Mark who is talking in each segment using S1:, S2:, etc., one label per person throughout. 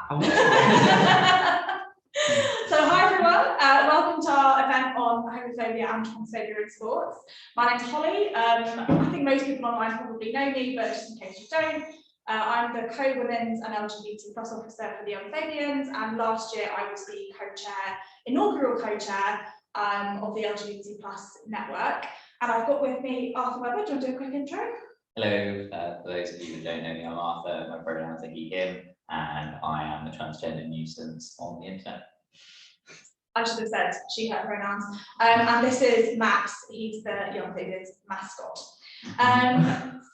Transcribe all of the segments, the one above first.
S1: So hi everyone, welcome to our event on homophobia and transphobia in sports. My name's Holly. I think most people online probably know me, but just in case you don't, I'm the co-women's and LGBT+ officer for the Young Fabians, and last year I was the co-chair, inaugural co-chair of the LGBT+ network. And I've got with me Arthur Webber. Do you want to do a quick intro?
S2: Hello, for those of you that don't know me, I'm Arthur. My pronouns are he, him, and I am a transgender nuisance on the internet.
S1: I should have said she, her pronouns. And this is Max. He's the Young Fabians mascot.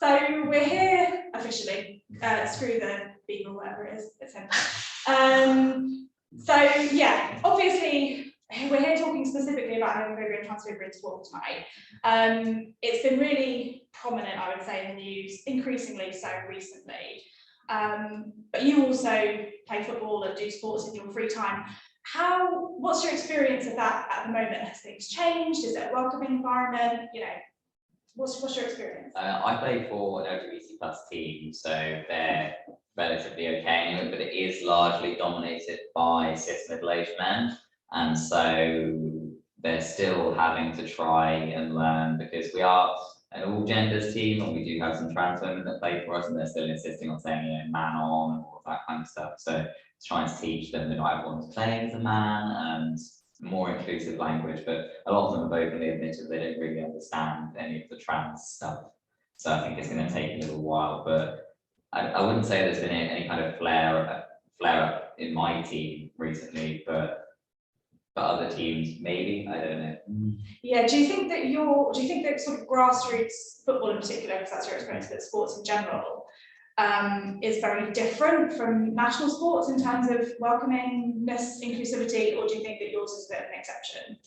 S1: So we're here officially. Screw the beaver, whatever it is. It's him. So yeah, obviously we're here talking specifically about homophobia and transphobia in sport tonight. It's been really prominent, I would say, in the news, increasingly so recently. But you also play football and do sports in your free time. What's your experience of that at the moment? Has things changed? Is it a welcoming environment? You know, what's your experience?
S2: I play for an LGBT+ team, so they're relatively okay, but it is largely dominated by cis middle-aged men, and so they're still having to try and learn, because we are an all genders team and we do have some trans women that play for us, and they're still insisting on saying, you know, man on and all of that kind of stuff. So trying to teach them that not everyone's playing as a man and more inclusive language, but a lot of them have openly admitted they don't really understand any of the trans stuff. So I think it's going to take a little while, but I wouldn't say there's been any kind of flare up in my team recently, but other teams maybe, I don't know.
S1: Yeah, do you think that sort of grassroots football in particular, because that's your experience with sports in general, is very different from national sports in terms of welcomingness, inclusivity, or do you think that yours is a bit of an exception?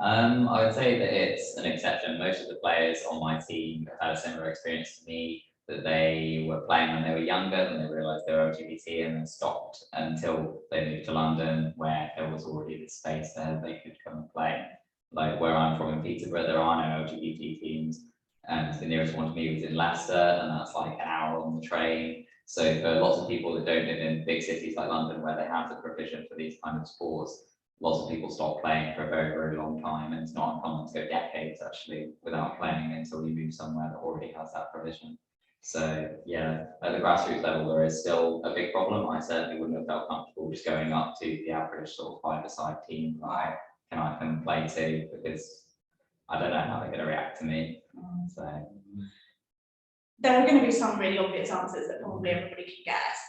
S2: I would say that it's an exception. Most of the players on my team have had a similar experience to me, that they were playing when they were younger and they realised they were LGBT and then stopped until they moved to London, where there was already this space there they could come and play. Like where I'm from in Peterborough, there are no LGBT teams, and the nearest one to me was in Leicester, and that's like an hour on the train. So for lots of people that don't live in big cities like London, where they have the provision for these kind of sports, lots of people stop playing for a very, very long time, and it's not uncommon to go decades actually without playing until you move somewhere that already has that provision. So yeah, at the grassroots level, there is still a big problem. I certainly wouldn't have felt comfortable just going up to the average sort of five-a-side team, like, can I come play too? Because I don't know how they're going to react to me. So
S1: there are going to be some really obvious answers that probably everybody can guess.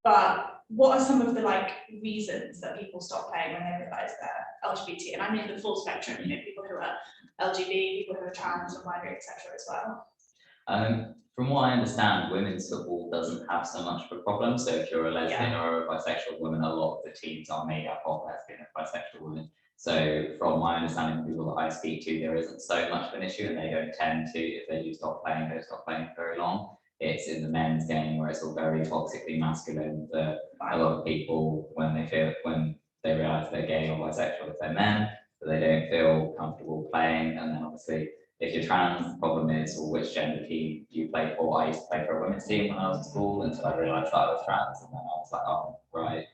S1: But what are some of the reasons that people stop playing when they realise they're LGBT? And I mean the full spectrum, you know, people who are LGBT, people who are trans and binary, etc. as well.
S2: From what I understand, women's football doesn't have so much of a problem. So if you're a lesbian or a bisexual woman, a lot of the teams are made up of lesbian and bisexual women. So from my understanding of people that I speak to, there isn't so much of an issue, and they don't tend to, if they do stop playing, they don't stop playing for very long. It's in the men's game where it's all very toxically masculine, that a lot of people, when they realise they're gay or bisexual, if they're men, that they don't feel comfortable playing. And then obviously, if you're trans, the problem is, well, which gender team do you play for? I used to play for a women's team when I was in school until I realised that I was trans, and then I was like, oh, right,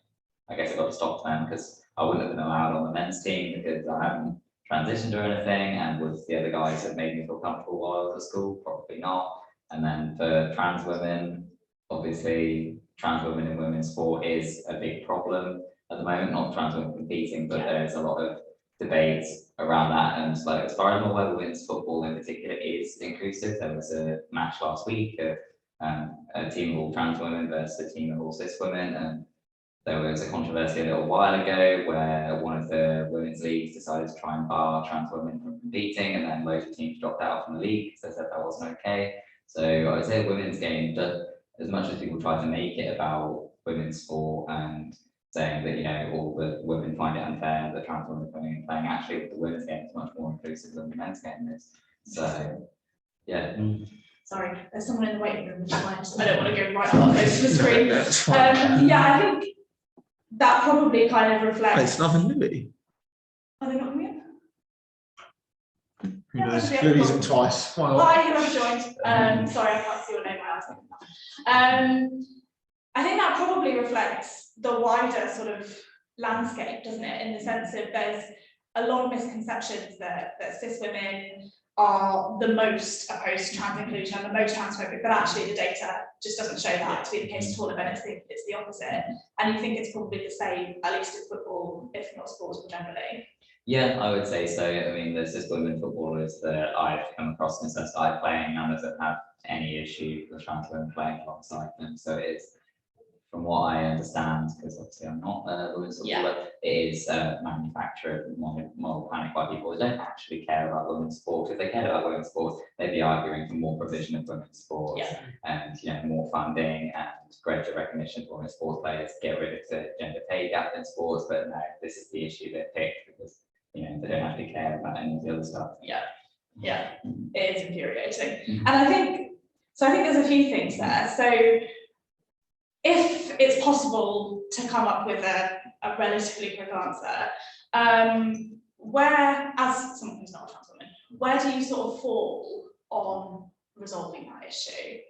S2: I guess I've got to stop then, because I wouldn't have been allowed on the men's team because I haven't transitioned or anything, and was the other guys that made me feel comfortable while I was at school? Probably not. And then for trans women, obviously, trans women in women's sport is a big problem at the moment, not trans women competing, but there's a lot of debates around that. And like, as far as I'm aware, women's football in particular is inclusive. There was a match last week of a team of all trans women versus a team of all cis women, and there was a controversy a little while ago where one of the women's leagues decided to try and bar trans women from competing, and then loads of teams dropped out from the league because they said that wasn't okay. So I would say women's game does, as much as people try to make it about women's sport and saying that, you know, all the women find it unfair that trans women are coming and playing, actually the women's game is much more inclusive than the men's game is. So yeah.
S1: Sorry, there's someone in the waiting room, which is fine. I don't want to go right up close to the screen. Yeah, I think that probably kind of reflects.
S3: It's nothing Louis.
S1: Are they not coming in?
S3: Who knows? Louis isn't twice.
S1: Hi, whoever joined. Sorry, I can't see your name. I think that probably reflects the wider sort of landscape, doesn't it? In the sense of there's a lot of misconceptions that cis women are the most opposed to trans inclusion and the most transphobic, but actually the data just doesn't show that to be the case at all, and it's the opposite. And you think it's probably the same, at least in football, if not sports more generally.
S2: Yeah, I would say so. I mean, the cis women footballers that I've come across in the sense that I play, none of them have any issue with trans women playing alongside them. So it's, from what I understand, because obviously I'm not a women's footballer, it is manufactured moral panic by people who don't actually care about women's sport. If they cared about women's sport, they'd be arguing for more provision of women's sport and more funding and greater recognition for women's sports players, get rid of the gender pay gap in sports. But no, this is the issue they picked because they don't actually care about any of the other stuff.
S1: Yeah, it is infuriating. And I think there's a few things there. So if it's possible to come up with a relatively quick answer, where, as someone who's not a trans woman, where do you sort of fall on resolving that issue?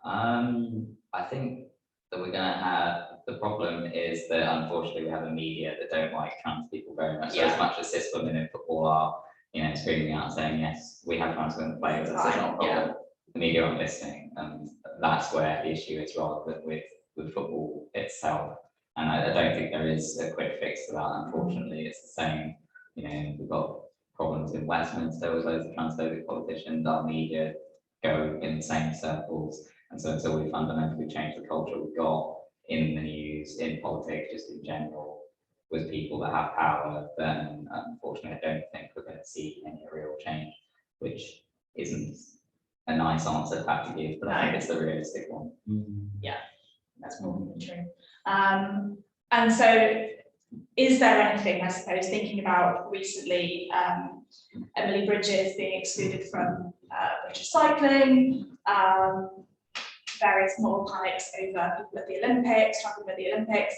S2: I think that we're going to have, the problem is that unfortunately we have a media that don't like trans people very much. So as much as cis women in football are, screaming out saying, yes, we have trans women players, that's not a problem. The media aren't listening, and that's where the issue is, rather than with football itself. And I don't think there is a quick fix to that. Unfortunately, it's the same. We've got problems in Westminster with loads of transphobic politicians. Our media go in the same circles, and so until we fundamentally change the culture we've got in the news, in politics, just in general, with people that have power, then unfortunately I don't think we're going to see any real change, which isn't a nice answer to have to give, but I think it's the realistic one.
S1: Yeah, that's more than true. And so is there anything, I suppose, thinking about recently Emily Bridges being excluded from British cycling, various moral panics over people at the Olympics, talking about the Olympics.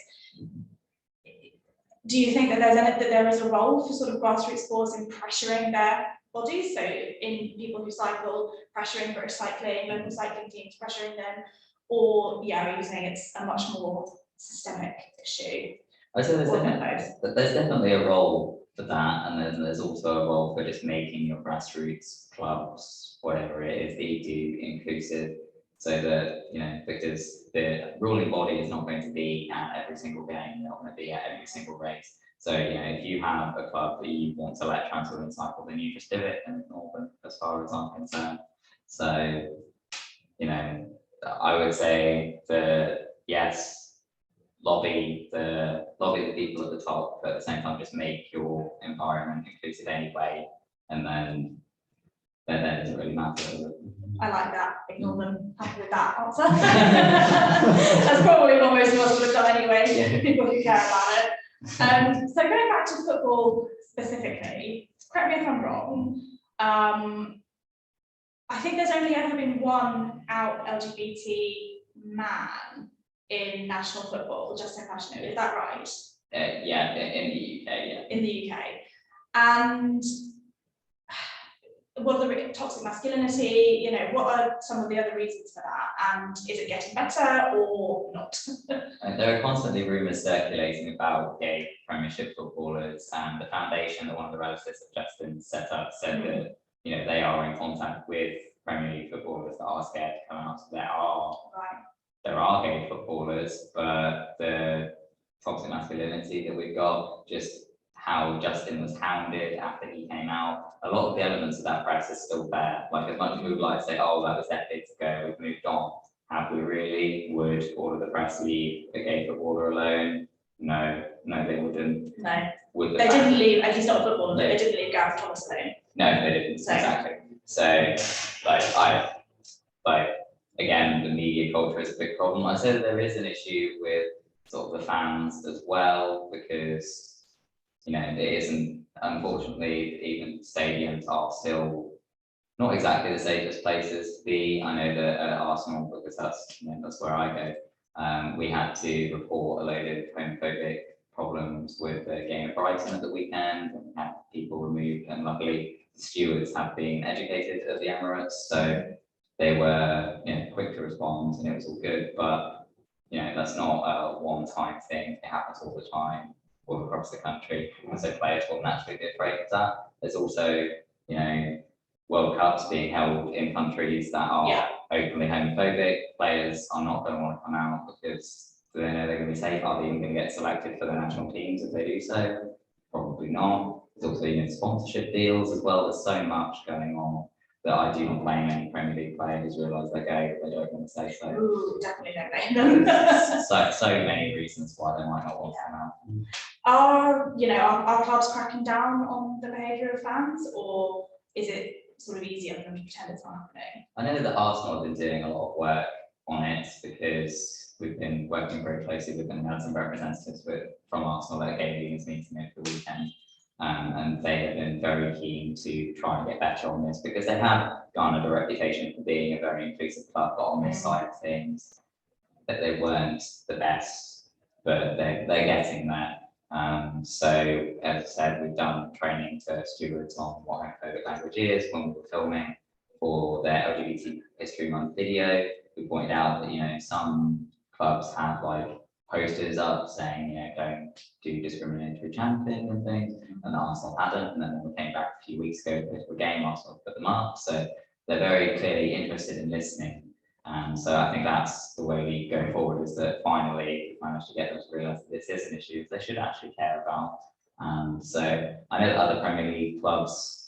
S1: Do you think that there is a role for sort of grassroots sports in pressuring their bodies? So in people who cycle, pressuring British cycling, local cycling teams pressuring them, or are you saying it's a much more systemic issue?
S2: I say there's definitely a role for that, and then there's also a role for just making your grassroots clubs, whatever it is that you do, inclusive, so that because the ruling body is not going to be at every single game, they're not going to be at every single race. So if you have a club that you want to let trans women cycle, then you just do it and ignore them, as far as I'm concerned. So I would say that yes, lobby the people at the top, but at the same time just make your environment inclusive anyway, and then it doesn't really matter.
S1: I like that. Ignore them. Happy with that answer. That's probably what most of us would have done anyway. People who care about it. So going back to football specifically, correct me if I'm wrong. I think there's only ever been one out LGBT man in national football, Justin Fashanu, is that right?
S2: Yeah, in the UK, yeah. In
S1: the UK. And what are the toxic masculinity, what are some of the other reasons for that? And is it getting better or not?
S2: There are constantly rumours circulating about gay Premiership footballers, and the foundation that one of the relatives of Justin set up said that they are in contact with Premier League footballers that are scared to come out. So there are gay footballers, but the toxic masculinity that we've got, just how Justin was hounded after he came out, a lot of the elements of that press is still there. Like, as much as we would like to say, oh, that was decades ago, we've moved on. Have we really? Would all of the press leave a gay footballer alone? No, they wouldn't.
S1: No. They didn't leave, and he's not a footballer, but they didn't leave Gareth Thomas alone.
S2: No, they didn't. Exactly. So, again, the media culture is a big problem. I say that there is an issue with sort of the fans as well, because it isn't, unfortunately, even stadiums are still not exactly the safest places to be. I know that at Arsenal, because that's where I go, we had to report a load of homophobic problems with the game at Brighton at the weekend, and we had people removed, and luckily the stewards have been educated at the Emirates, so they were quick to respond and it was all good. But that's not a one-time thing. It happens all the time, all across the country, and so players will naturally be afraid of that. There's also, World Cups being held in countries that are openly homophobic. Players are not going to want to come out because they know they're going to be safe. Are they even going to get selected for the national teams if they do so? Probably not. There's also sponsorship deals as well. There's so much going on that I do not blame any Premier League players realise they're gay, they don't want to say so.
S1: Ooh, definitely don't blame them.
S2: so many reasons why they might not want to come out.
S1: Are clubs cracking down on the behaviour of fans, or is it sort of easier for them to pretend it's not happening?
S2: I know that Arsenal have been doing a lot of work on it because we've been working very closely with them and had some representatives from Arsenal at a gay leaders meeting over the weekend. And they have been very keen to try and get better on this because they have garnered a reputation for being a very inclusive club, but on this side of things, that they weren't the best, but they're getting there. So as I said, we've done training to stewards on what homophobic language is when we were filming for their LGBT History Month video. We pointed out that some clubs have like posters up saying don't do discriminatory chanting and things, and Arsenal hadn't. And then when we came back a few weeks ago for a game, Arsenal put them up. So they're very clearly interested in listening. So I think that's the way we go forward, is that finally we managed to get them to realise that this is an issue they should actually care about. So I know that other Premier League clubs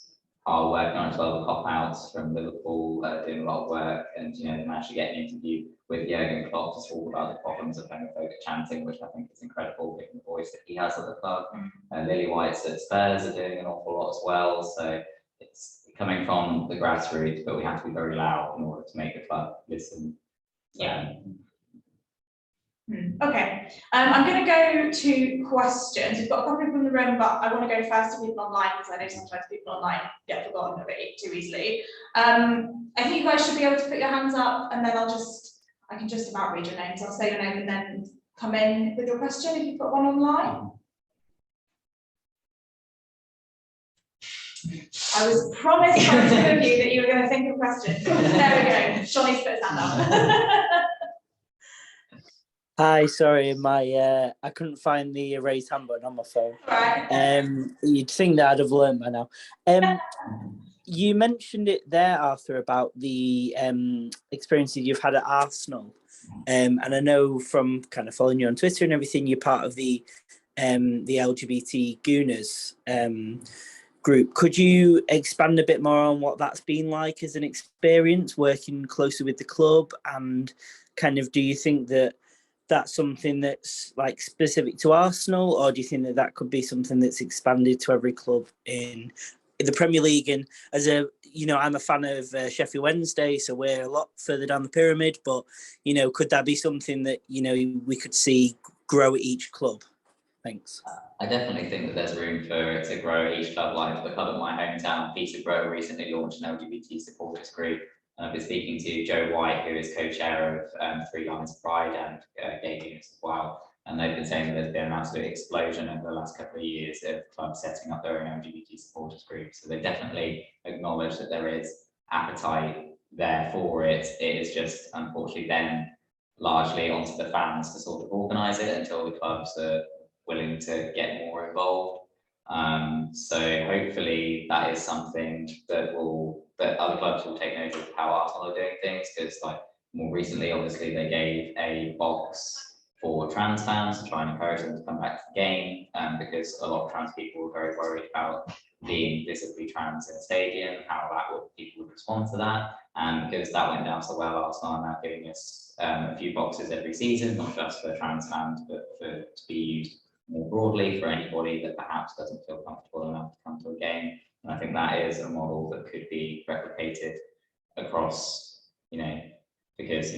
S2: are working on it as well. The Cop-Outs from Liverpool doing a lot of work, and they managed to get an interview with Jurgen Klopp to talk about the problems of homophobic chanting, which I think is incredible, given the voice that he has at the club. Lily White's at Spurs are doing an awful lot as well. So it's coming from the grassroots, but we have to be very loud in order to make the club listen.
S1: Okay, I'm going to go to questions. We've got a couple from the room, but I want to go first to people online because I know sometimes people online get forgotten a bit too easily. I think you guys should be able to put your hands up, and then I can just about read your names. I'll say your name and then come in with your question if you've got one online. I was promised by two of you that you were going to think of questions. There we go. Johnny's put his hand up.
S4: Hi, sorry, I couldn't find the raise hand button on my phone.
S1: Right.
S4: You'd think that I'd have learned by now. You mentioned it there, Arthur, about the experiences you've had at Arsenal, and I know from kind of following you on Twitter and everything, you're part of the LGBT Gooners group. Could you expand a bit more on what that's been like as an experience working closely with the club, and kind of do you think that that's something that's like specific to Arsenal, or do you think that that could be something that's expanded to every club in the Premier League? And as I'm a fan of Sheffield Wednesday, so we're a lot further down the pyramid, but could that be something that we could see grow at each club? Thanks.
S2: I definitely think that there's room for it to grow at each club. Like the club at my hometown, Peterborough, recently launched an LGBT supporters group. And I've been speaking to Joe White, who is co-chair of Three Lions of Pride and Gay Units as well. And they've been saying that there's been an absolute explosion over the last couple of years of clubs setting up their own LGBT supporters groups. So they definitely acknowledge that there is appetite there for it. It is just unfortunately then largely onto the fans to sort of organise it until the clubs are willing to get more involved. So hopefully that is something that other clubs will take notice of how Arsenal are doing things, because like more recently, obviously they gave a box for trans fans to try and encourage them to come back to the game, because a lot of trans people were very worried about being visibly trans in a stadium, how people would respond to that. And because that went down so well, Arsenal are now giving us a few boxes every season, not just for trans fans, but to be used more broadly for anybody that perhaps doesn't feel comfortable enough to come to a game. And I think that is a model that could be replicated across, because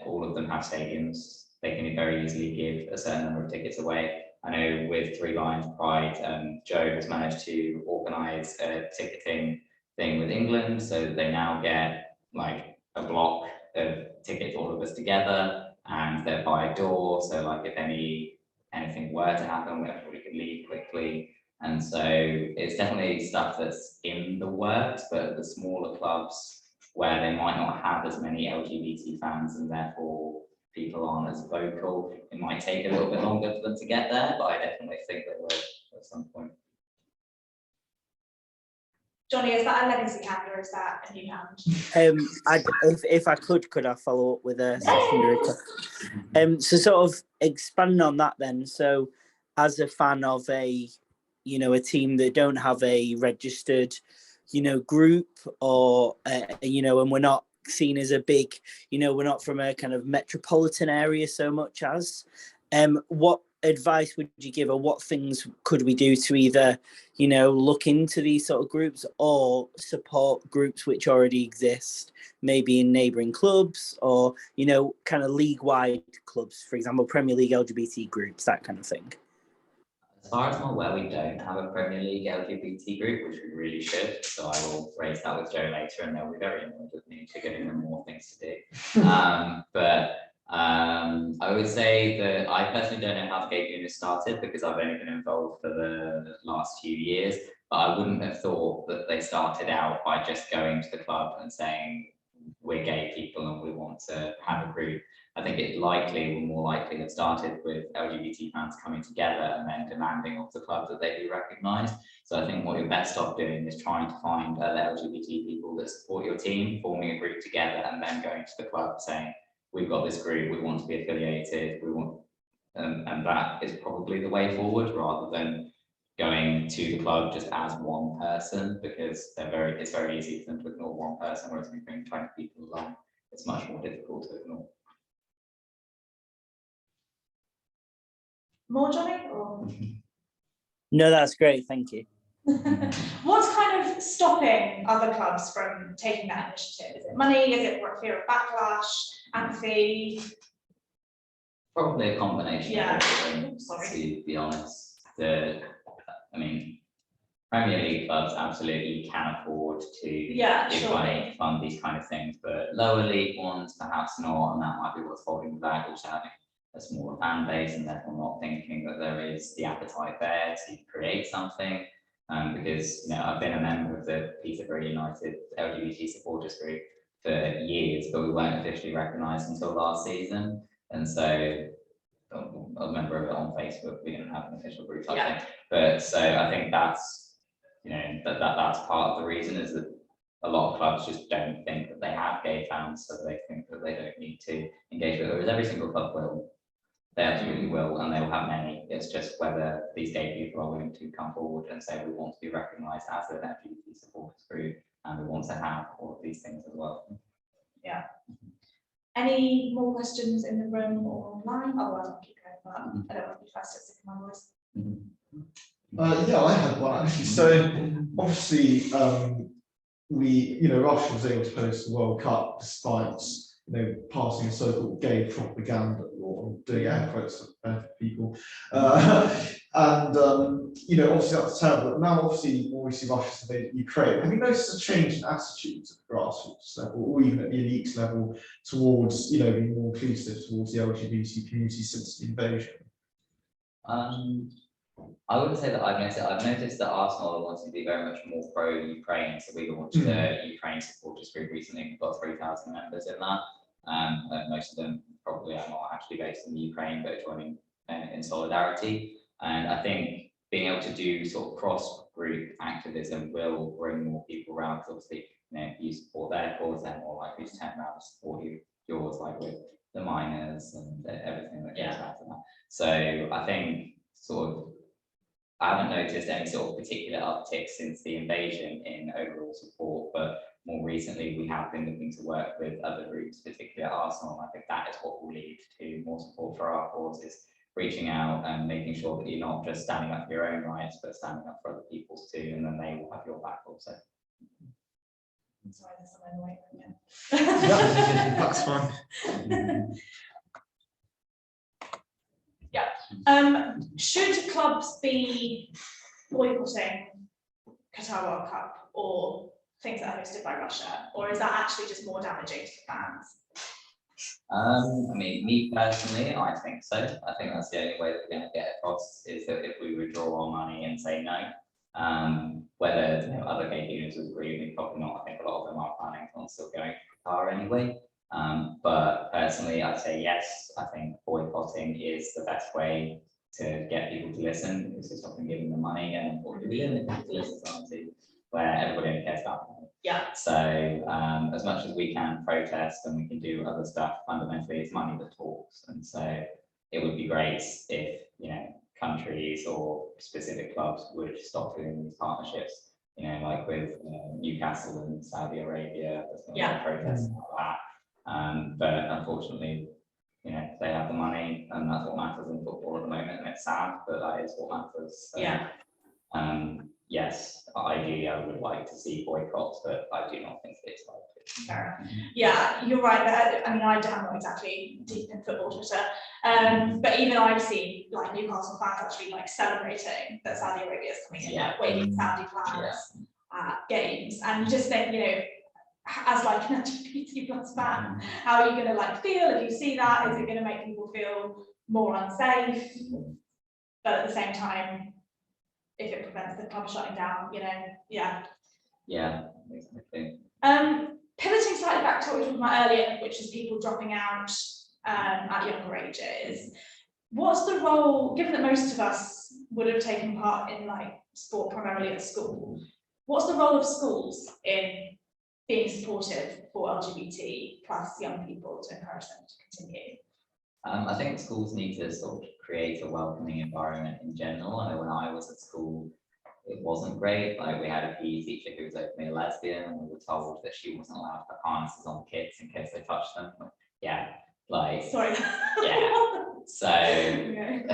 S2: all of them have stadiums. They can very easily give a certain number of tickets away. I know with Three Lions Pride, Joe has managed to organise a ticketing thing with England, so that they now get like a block of tickets, all of us together, and they're by door. So like if anything were to happen, everybody could leave quickly. And so it's definitely stuff that's in the works, but the smaller clubs where they might not have as many LGBT fans and therefore people aren't as vocal, it might take a little bit longer for them to get there, but I definitely think they will at some point.
S1: Johnny, is that a legacy hand or is that a new hand?
S4: If I could I follow up with a secondary question? So sort of expanding on that then. So as a fan of a team that don't have a registered, group or, and we're not seen as a big, we're not from a kind of metropolitan area so much as, what advice would you give, or what things could we do to either look into these sort of groups or support groups which already exist, maybe in neighbouring clubs or kind of league-wide clubs, for example Premier League LGBT groups, that kind of thing?
S2: As far as I'm aware, we don't have a Premier League LGBT group, which we really should. So I will raise that with Joe later, and they'll be very annoyed with me for giving them more things to do. I would say that I personally don't know how the gay unit started, because I've only been involved for the last few years. But I wouldn't have thought that they started out by just going to the club and saying, we're gay people and we want to have a group. I think it more likely have started with LGBT fans coming together and then demanding of the club that they be recognised. So I think what you're best off doing is trying to find other LGBT people that support your team, forming a group together, and then going to the club saying, we've got this group, we want to be affiliated, we want, and that is probably the way forward, rather than going to the club just as one person, because it's very easy for them to ignore one person, whereas if you bring 20 people along, it's much more difficult to ignore.
S1: More, Johnny? Or?
S4: No, that's great, thank you.
S1: What's kind of stopping other clubs from taking that initiative? Is it money? Is it fear of backlash, apathy?
S2: Probably a combination of everything,
S1: Sorry.
S2: to be honest. Premier League clubs absolutely can afford to give money to fund these kind of things, but lower league ones perhaps not, and that might be what's holding them back, also having a smaller fan base and therefore not thinking that there is the appetite there to create something. Because I've been a member of the Peterborough United LGBT supporters group for years, but we weren't officially recognised until last season, and so I was a member of it on Facebook. We didn't have an official group type thing, but so I think that's that's part of the reason, is that a lot of clubs just don't think that they have gay fans, so they think that they don't need to engage with it. Whereas every single club will. They absolutely will, and they will have many. It's just whether these gay people are willing to come forward and say, we want to be recognised as an LGBT supporters group, and we want to have all of these things as well.
S1: Yeah. Any more questions in the room or online? Otherwise, I'll keep going, but I don't want to be first at sticking my voice.
S3: Yeah, I had one actually. So obviously, Russia was able to host the World Cup despite passing a so-called gay propaganda law, doing air quotes for people, and obviously that's terrible. But now obviously Russia's invaded Ukraine. Have you noticed a change in attitudes at the grassroots level, or even at the elite level, towards being more inclusive towards the LGBT community since the invasion?
S2: I wouldn't say that I've noticed it. I've noticed that Arsenal wants to be very much more pro-Ukraine. So we launched the Ukraine supporters group recently. We've got 3,000 members in that. Most of them probably are not actually based in the Ukraine, but joining in solidarity. And I think being able to do sort of cross-group activism will bring more people around, because obviously, you support their cause, they're more likely to turn around and support yours, like with the miners and everything that goes out of that. So I think I haven't noticed any sort of particular uptick since the invasion in overall support, but more recently we have been looking to work with other groups, particularly at Arsenal. I think that is what will lead to more support for our cause, is reaching out and making sure that you're not just standing up for your own rights, but standing up for other people's too, and then they will have your back also.
S1: Sorry, there's someone waiting.
S3: Yeah, that's fine.
S1: Should clubs be boycotting Qatar World Cup or things that are hosted by Russia, or is that actually just more damaging to the fans?
S2: Me personally, I think so. I think that's the only way that we're going to get across, is that if we withdraw our money and say no. Whether other gay unions would agree with me, probably not. I think a lot of them are planning on still going to Qatar anyway. But personally, I'd say yes. I think boycotting is the best way to get people to listen, because it's often giving them money, and unfortunately we live in a capitalist society where everybody only cares about money.
S1: Yeah.
S2: So as much as we can protest and we can do other stuff, fundamentally it's money that talks. And so it would be great if, you know, countries or specific clubs would stop doing these partnerships, you know, like with Newcastle and Saudi Arabia. There's been a lot of protests about that. But unfortunately, you know, they have the money, and that's what matters in football at the moment, and it's sad, but that is what matters. So,
S1: Yeah.
S2: Yes, ideally I would like to see boycotts, but I do not think it's likely.
S1: Fair enough. Yeah, you're right there. I mean, I'm not exactly deep in football Twitter, but even I've seen like Newcastle fans actually like celebrating that Saudi Arabia is coming in, like waving Saudi flags at games, and you just think, you know, as like an LGBT+ fan, how are you going to like feel if you see that? Is it going to make people feel more unsafe? But at the same time, if it prevents the club shutting down, you know,
S2: Yeah, exactly.
S1: Pivoting slightly back to what we were talking about earlier, which is people dropping out at younger ages. What's the role, given that most of us would have taken part in like sport primarily at school, what's the role of schools in being supportive for LGBT+ young people to encourage them to continue?
S2: I think schools need to sort of create a welcoming environment in general. I know when I was at school, it wasn't great. Like, we had a PE teacher who was openly a lesbian, and we were told that she wasn't allowed to put harnesses on kids in case they touched them. Yeah, like,
S1: Sorry.
S2: yeah. So,
S1: Okay.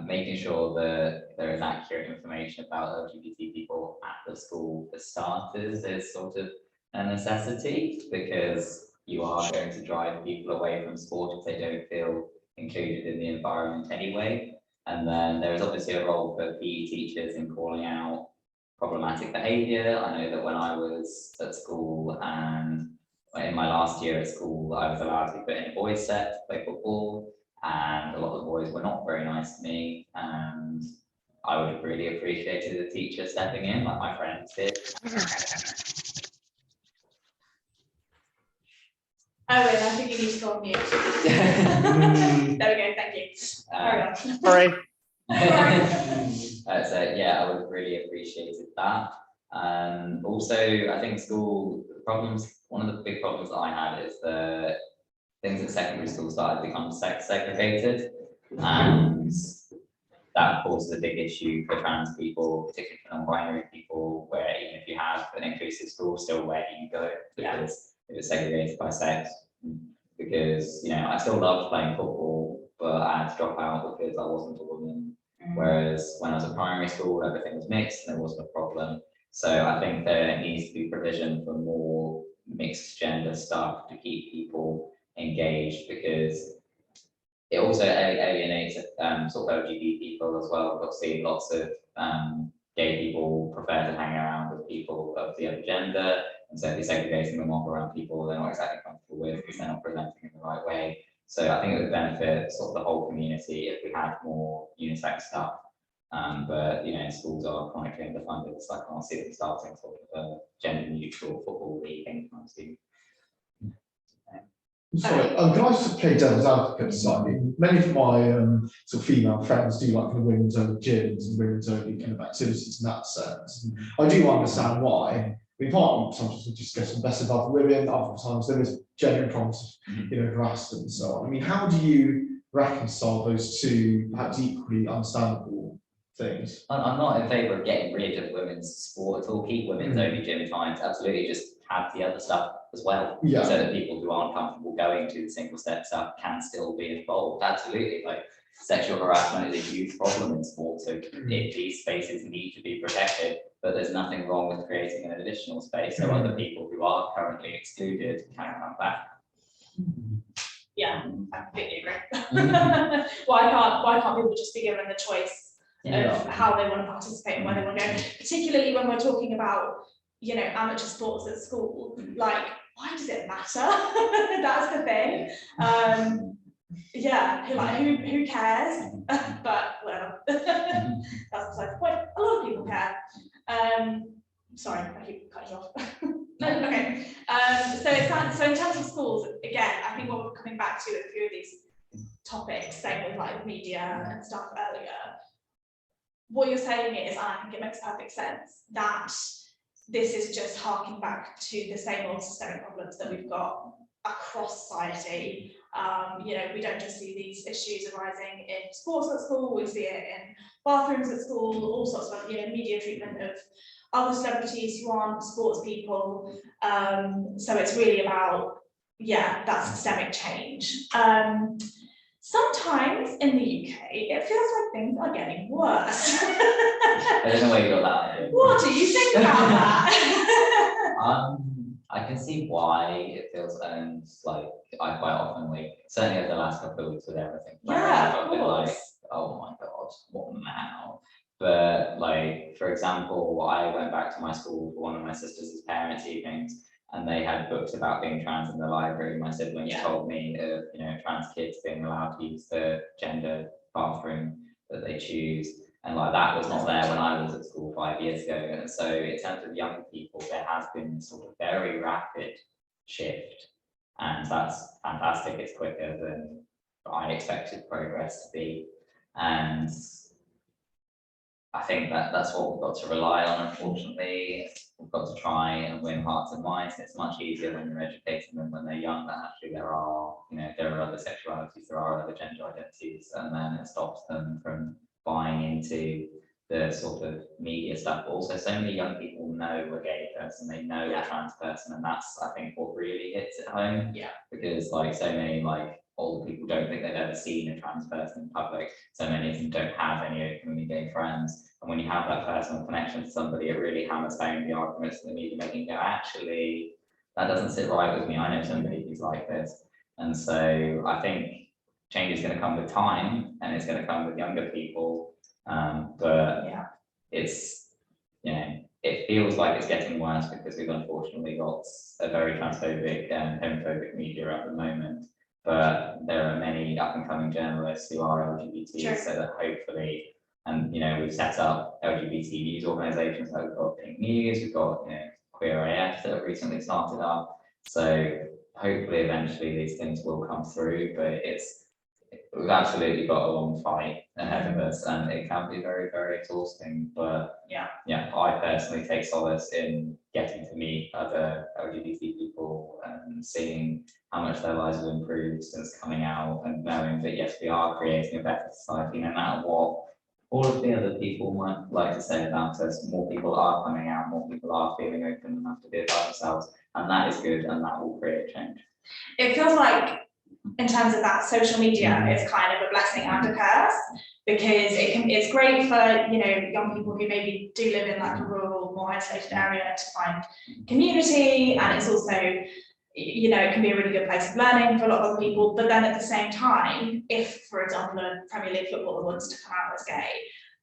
S2: making sure that there is accurate information about LGBT people at the school for starters is sort of a necessity, because you are going to drive people away from sport if they don't feel included in the environment anyway. And then there is obviously a role for PE teachers in calling out problematic behaviour. I know that when I was at school, and in my last year at school, I was allowed to be put in a boys' set to play football, and a lot of the boys were not very nice to me, and I would have really appreciated a teacher stepping in, like my friends did.
S1: Oh, wait, I think you need to go on mute. There we go, thank you. Carry on.
S4: Sorry.
S2: So yeah, I would have really appreciated that. Also, I think school problems, one of the big problems that I had is the things at secondary school started to become sex segregated, and that of course is a big issue for trans people, particularly for non-binary people, where even if you have an inclusive school, still where do you go? Because if it's segregated by sex, because, you know, I still loved playing football, but I had to drop out because I wasn't a woman. Whereas when I was at primary school, everything was mixed and there wasn't a problem. So I think there needs to be provision for more mixed gender stuff to keep people engaged, because it also alienates sort of LGBT people as well. We've seen lots of gay people prefer to hang around with people of the other gender, and so if you're segregating them off around people they're not exactly comfortable with because they're not presenting in the right way. So I think it would benefit sort of the whole community if we had more unisex stuff. But you know, schools are chronically underfunded, so I can't see them starting sort of a gender neutral football league anytime soon.
S3: Sorry, can I just play devil's advocate slightly? Many of my sort of female friends do like kind of women's only gyms and women's only kind of activities in that sense. And I do understand why. I mean, partly sometimes we just get some best of other women, other times there is genuine problems of, you know, harassment and so on. I mean, how do you reconcile those two perhaps equally understandable things?
S2: I'm not in favour of getting rid of women's sport at all. Keep women's only gym times, absolutely. Just have the other stuff as well, so that people who aren't comfortable going to the single step stuff can still be involved. Absolutely, like sexual harassment is a huge problem in sport, so these spaces need to be protected, but there's nothing wrong with creating an additional space so other people who are currently excluded can come back.
S1: Yeah, I completely agree. Why can't people just be given the choice of how they want to participate and where they want to go, particularly when we're talking about, you know, amateur sports at school? Like, why does it matter? That's the thing. Yeah, who cares? But whatever. That's beside the point. A lot of people care. Sorry, I keep cutting you off. No, okay. So in terms of schools, again, I think what we're coming back to a few of these topics, same with like media and stuff earlier. What you're saying is, and I think it makes perfect sense, that this is just harking back to the same old systemic problems that we've got across society. You know, we don't just see these issues arising in sports at school, we see it in bathrooms at school, all sorts of, you know, media treatment of other celebrities who aren't sports people. So it's really about, yeah, that systemic change. Sometimes in the UK, it feels like things are getting worse.
S2: I don't know where you got that.
S1: What do you think about that?
S2: I can see why it feels like I quite often certainly over the last couple of weeks with everything.
S1: Yeah, of
S2: I've been like,
S1: course.
S2: oh my god, what now? But like, for example, I went back to my school for one of my sister's parents' evenings, and they had books about being trans in the library. My siblings told me of, you know, trans kids being allowed to use the gender bathroom that they choose. And like that was not there when I was at school 5 years ago. And so in terms of young people, there has been sort of very rapid shift. And that's fantastic. It's quicker than I expected progress to be. And I think that's what we've got to rely on, unfortunately. We've got to try and win hearts and minds. It's much easier when you're educating them when they're young that actually there are, you know, there are other sexualities, there are other gender identities, and then it stops them from buying into the sort of media stuff. But also, so many young people know a gay person, they know a trans person, and that's, I think, what really hits it home. Yeah. Because like so many older people don't think they've ever seen a trans person in public. So many of them don't have any openly gay friends. And when you have that personal connection to somebody, it really hammers home the arguments that the media making go, actually, that doesn't sit right with me. I know somebody who's like this. And so I think change is going to come with time, and it's going to come with younger people. But yeah, it's, you know, it feels like it's getting worse because we've unfortunately got a very transphobic and homophobic media at the moment. But there are many up and coming journalists who are LGBT, so that hopefully, and you know, we've set up LGBT news organisations, like we've got Pink News, we've got, you know, Queer AF that have recently started up. So hopefully eventually these things will come through, but we've absolutely got a long fight ahead of us, and it can be very, very exhausting. But yeah, I personally take solace in getting to meet other LGBT people and seeing how much their lives have improved since coming out, and knowing that yes, we are creating a better society no matter what all of the other people might like to say about us. More people are coming out, more people are feeling open enough to be about themselves, and that is good, and that will create change. It feels like, in terms of that, social media is kind of a blessing and a curse, because it's great for, you know, young people who maybe do live in like a rural, more isolated area to find community, and it's also, you know, it can be a really good place of learning for a lot of other people. But then at the same time, if, for example, a Premier League footballer wants to come out as gay,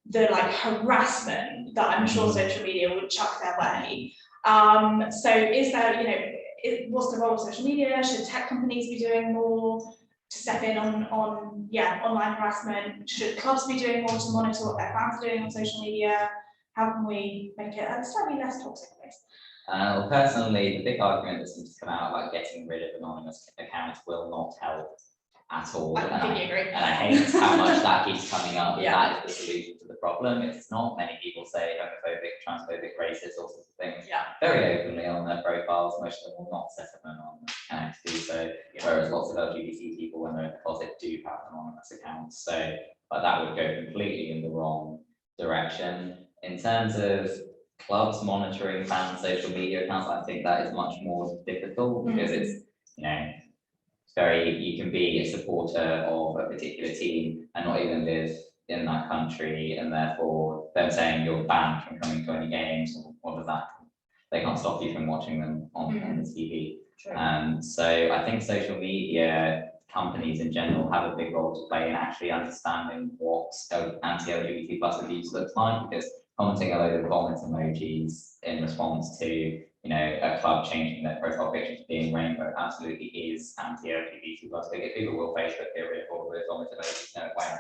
S2: the like harassment that I'm sure social media would chuck their way. So is there, you know, what's the role of social media? Should tech companies be doing more to step in on online harassment? Should clubs be doing more to monitor what their fans are doing on social media? How can we make it a slightly less toxic place? Well, personally, the big argument that seems to come out about getting rid of anonymous accounts will not help at all. I completely agree. And I hate how much that keeps coming up. That is the solution to the problem. It's not. Many people say homophobic, transphobic, racist, all sorts of things very openly on their profiles. Most of them will not set up an anonymous account to do so, whereas lots of LGBT people, when they're in the closet, do have anonymous accounts. So that would go completely in the wrong direction. In terms of clubs monitoring fans' social media accounts, I think that is much more difficult, because it's, you know, you can be a supporter of a particular team and not even live in that country, and therefore them saying you're banned from coming to any games, what does that, they can't stop you from watching them on the TV. So I think social media companies in general have a big role to play in actually understanding what anti-LGBT plus abuse looks like, because commenting a load of vomit emojis in response to, you know, a club changing their profile picture to being rainbow absolutely is anti-LGBT plus bigotry. People will Facebook get rid of all of those vomit emojis, no way.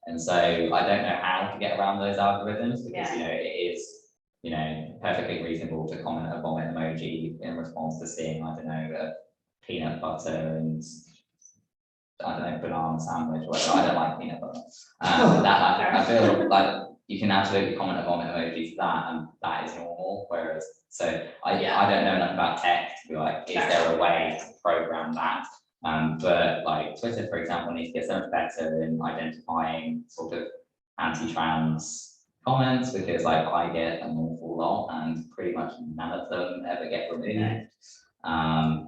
S2: And so I don't know how to get around those algorithms, because you know, it is you know, perfectly reasonable to comment a vomit emoji in response to seeing, I don't know, a peanut butter and I don't know, banana sandwich, or whatever. I don't like peanut butter. I feel like you can absolutely comment a vomit emoji to that, and that is normal. Whereas, so I don't know enough about tech to be like, is there a way to program that? But like Twitter, for example, needs to get so much better in identifying sort of anti-trans comments, because like I get an awful lot and pretty much none of them ever get removed.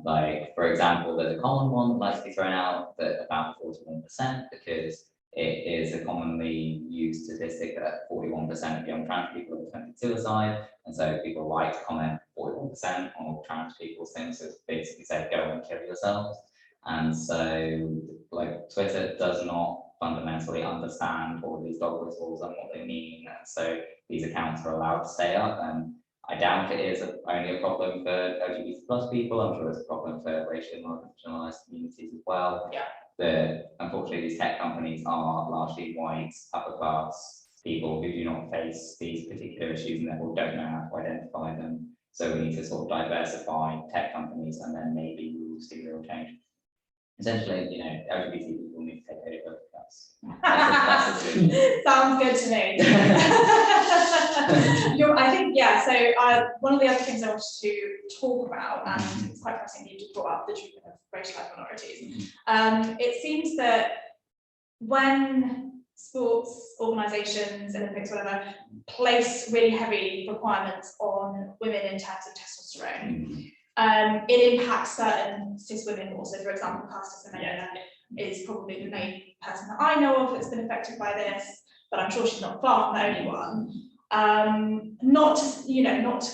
S2: Like for example, there's a common one that likes to be thrown out, that about 41%, because it is a commonly used statistic that 41% of young trans people have attempted suicide, and so people like to comment 41% on all trans people's things, so it's basically say go and kill yourselves. And so like Twitter does not fundamentally understand all of these dog whistles and what they mean, and so these accounts are allowed to stay up. And I doubt it is only a problem for LGBT+ people. I'm sure it's a problem for racially marginalized communities as well. Yeah. Unfortunately, these tech companies are largely white, upper class people who do not face these particular issues and therefore don't know how to identify them. So we need to sort of diversify tech companies, and then maybe we will see real change. Essentially, you know, LGBT people need to take over. That's
S1: Sounds good to me. I think, yeah, so one of the other things I wanted to talk about, and it's quite fascinating you just brought up the treatment of racialized minorities. It seems that when sports organisations, Olympics, whatever, place really heavy requirements on women in terms of testosterone, it impacts certain cis women also. For example, Caster Semenya is probably the main person that I know of that's been affected by this, but I'm sure she's not far from the only one. Not to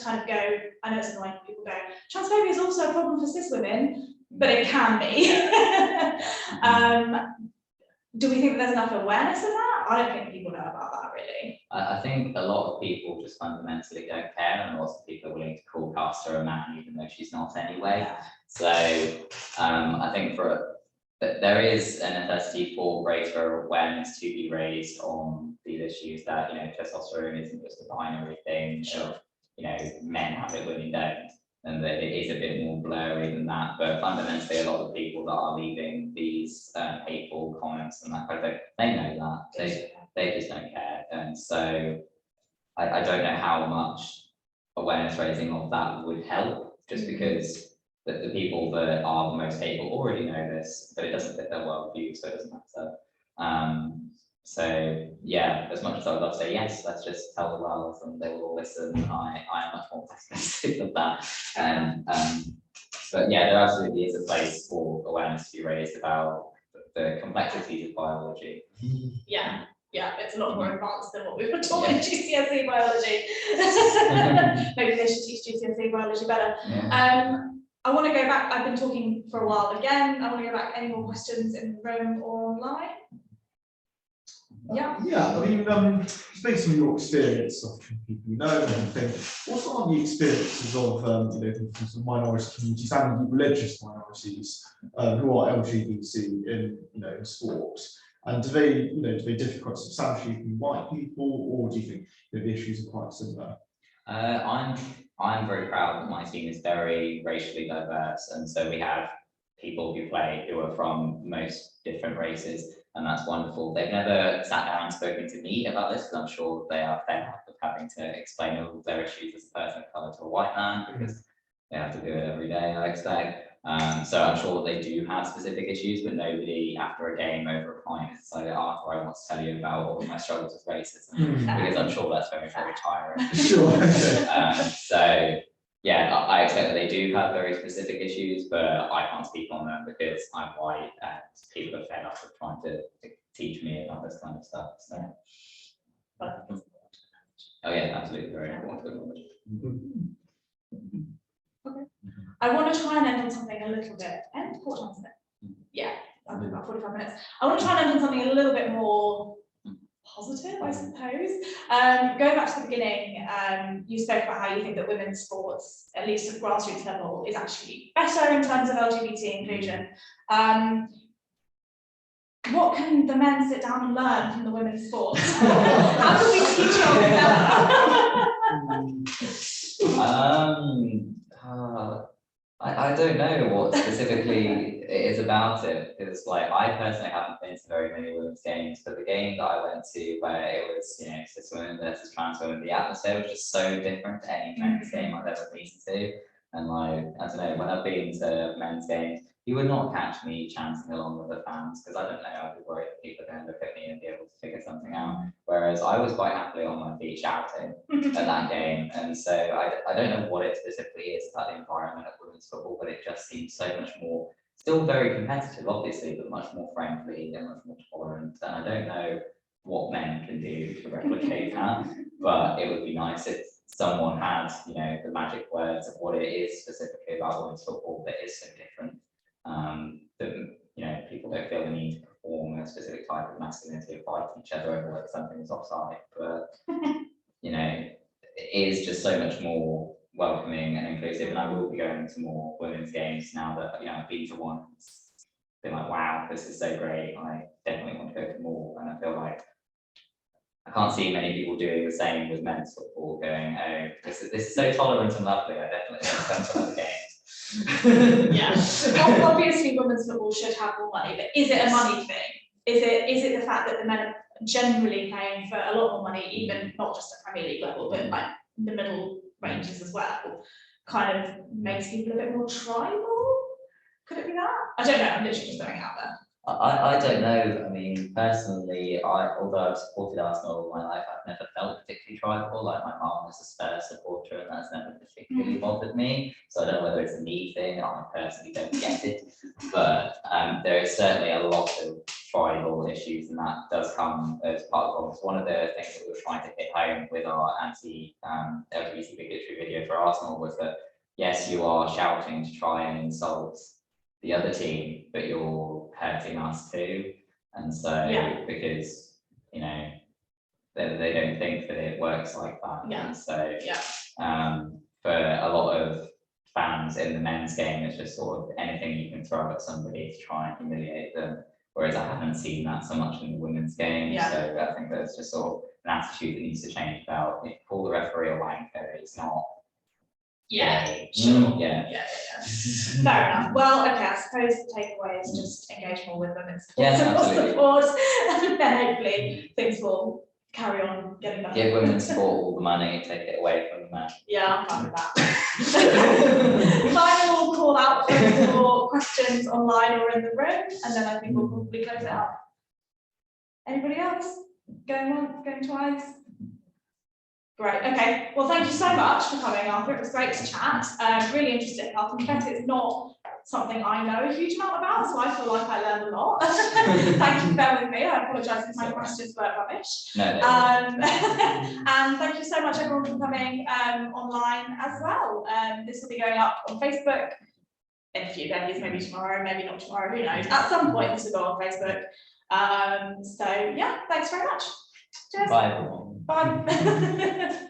S1: kind of go, I know it's annoying when people go, transphobia is also a problem for cis women, but it can be. Do we think that there's enough awareness of that? I don't think people know about that really.
S2: I think a lot of people just fundamentally don't care, and lots of people are willing to call Caster a man even though she's not anyway. Yeah. So I think there is a necessity for greater awareness to be raised on these issues, that, you know, testosterone isn't just a binary thing of, you know, men have it, women don't, and that it is a bit more blurry than that. But fundamentally, a lot of people that are leaving these hateful comments and that kind of thing, they know that, they just don't care. And so I don't know how much awareness raising of that would help, just because the people that are the most hateful already know this, but it doesn't fit their worldview, so it doesn't matter. So yeah, as much as I would love to say yes, let's just tell the world and they will all listen, I am much more pessimistic than that. But yeah, there absolutely is a place for awareness to be raised about the complexities of biology.
S1: Yeah, it's a lot more advanced than what we were taught in GCSE biology. Maybe they should teach GCSE biology better. I want to go back, I've been talking for a while again. I want to go back, any more questions in the room or online? Yeah,
S3: I mean, based on your experience of people you know and everything, what are the experiences of the minority communities and religious minorities who are LGBT in sport? And do they differ quite substantially from white people, or do you think the issues are quite similar?
S2: I'm very proud that my team is very racially diverse, and so we have people who play who are from most different races, and that's wonderful. They've never sat down and spoken to me about this, because I'm sure they are fed up of having to explain all of their issues as a person of colour to a white man, because they have to do it every day, I expect. So I'm sure they do have specific issues, but nobody after a game over a pint has decided, Arthur, I want to tell you about all of my struggles with racism, because I'm sure that's very, very tiring. So yeah, I expect that they do have very specific issues, but I can't speak on them because I'm white and people are fed up of trying to teach me about this kind of stuff. So oh yeah, absolutely very important.
S1: Okay. I want to try and end on something a little bit. What time is it? Yeah, about 45 minutes. I want to try and end on something a little bit more positive, I suppose. Going back to the beginning, you spoke about how you think that women's sports, at least at grassroots level, is actually better in terms of LGBT inclusion. what can the men sit down and learn from the women's sports? How can we teach our
S2: I don't know what specifically it is about it, because like I personally haven't been to very many women's games, but the game that I went to where it was, you know, cis women versus trans women, the atmosphere was just so different to any men's game I've ever been to. And like, I don't know, when I've been to men's games, you would not catch me chanting along with the fans, because I don't know, I'd be worried that people are going to look at me and be able to figure something out. Whereas I was quite happily on my feet shouting at that game. And so I don't know what it specifically is about the environment of women's football, but it just seems so much more, still very competitive, obviously, but much more friendly and much more tolerant. And I don't know what men can do to replicate that, but it would be nice if someone had, you know, the magic words of what it is specifically about women's football that is so different. That, you know, people don't feel the need to perform a specific type of masculinity or fight each other over whether something is offside, but you know, it is just so much more welcoming and inclusive. And I will be going to more women's games now that, you know, I've been to one. It's been like, wow, this is so great. I definitely want to go to more, and I feel like I can't see many people doing the same with men's football, going, oh, this is so tolerant and lovely. I definitely want to come to other games.
S1: Yeah, obviously women's football should have more money, but is it a money thing? Is it the fact that the men are generally paying for a lot more money, even not just at Premier League level, but like the middle ranges as well, kind of makes people a bit more tribal? Could it be that? I don't know, I'm literally just throwing it out there.
S2: I don't know. I mean, personally, although I've supported Arsenal all my life, I've never felt particularly tribal. Like my mum is a Spurs supporter, and that's never particularly bothered me. So I don't know whether it's a me thing. I personally don't get it, but there is certainly a lot of tribal issues, and that does come as part of it. One of the things that we were trying to hit home with our anti-LGBT bigotry video for Arsenal was that yes, you are shouting to try and insult the other team, but you're hurting us too. And so because, you know, they don't think that it works like that. And so for a lot of fans in the men's game, it's just sort of anything you can throw at somebody to try and humiliate them. Whereas I haven't seen that so much in the women's game. So I think there's just sort of an attitude that needs to change about, if you call the referee a wanker, it's not. Sure. Fair
S1: enough. Well, okay, I suppose the takeaway is just engage more with women's support, and then hopefully things will carry on getting better.
S2: Give women's sport all the money, take it away from the men.
S1: Yeah, I'm fine with that. Final call out for questions online or in the room, and then I think we'll probably close it up. Anybody else? Going once, going twice? Great, okay. Well, thank you so much for coming, Arthur. It was great to chat. Really interesting. I'll confess it's not something I know a huge amount about, so I feel like I learned a lot. Thank you for bearing with me. I apologise if my questions were rubbish. And thank you so much, everyone, for coming online as well. This will be going up on Facebook in a few days, maybe tomorrow, maybe not tomorrow, who knows. At some point, this will go on Facebook. So, yeah, thanks very much. Cheers.
S2: Bye, everyone.
S1: Bye.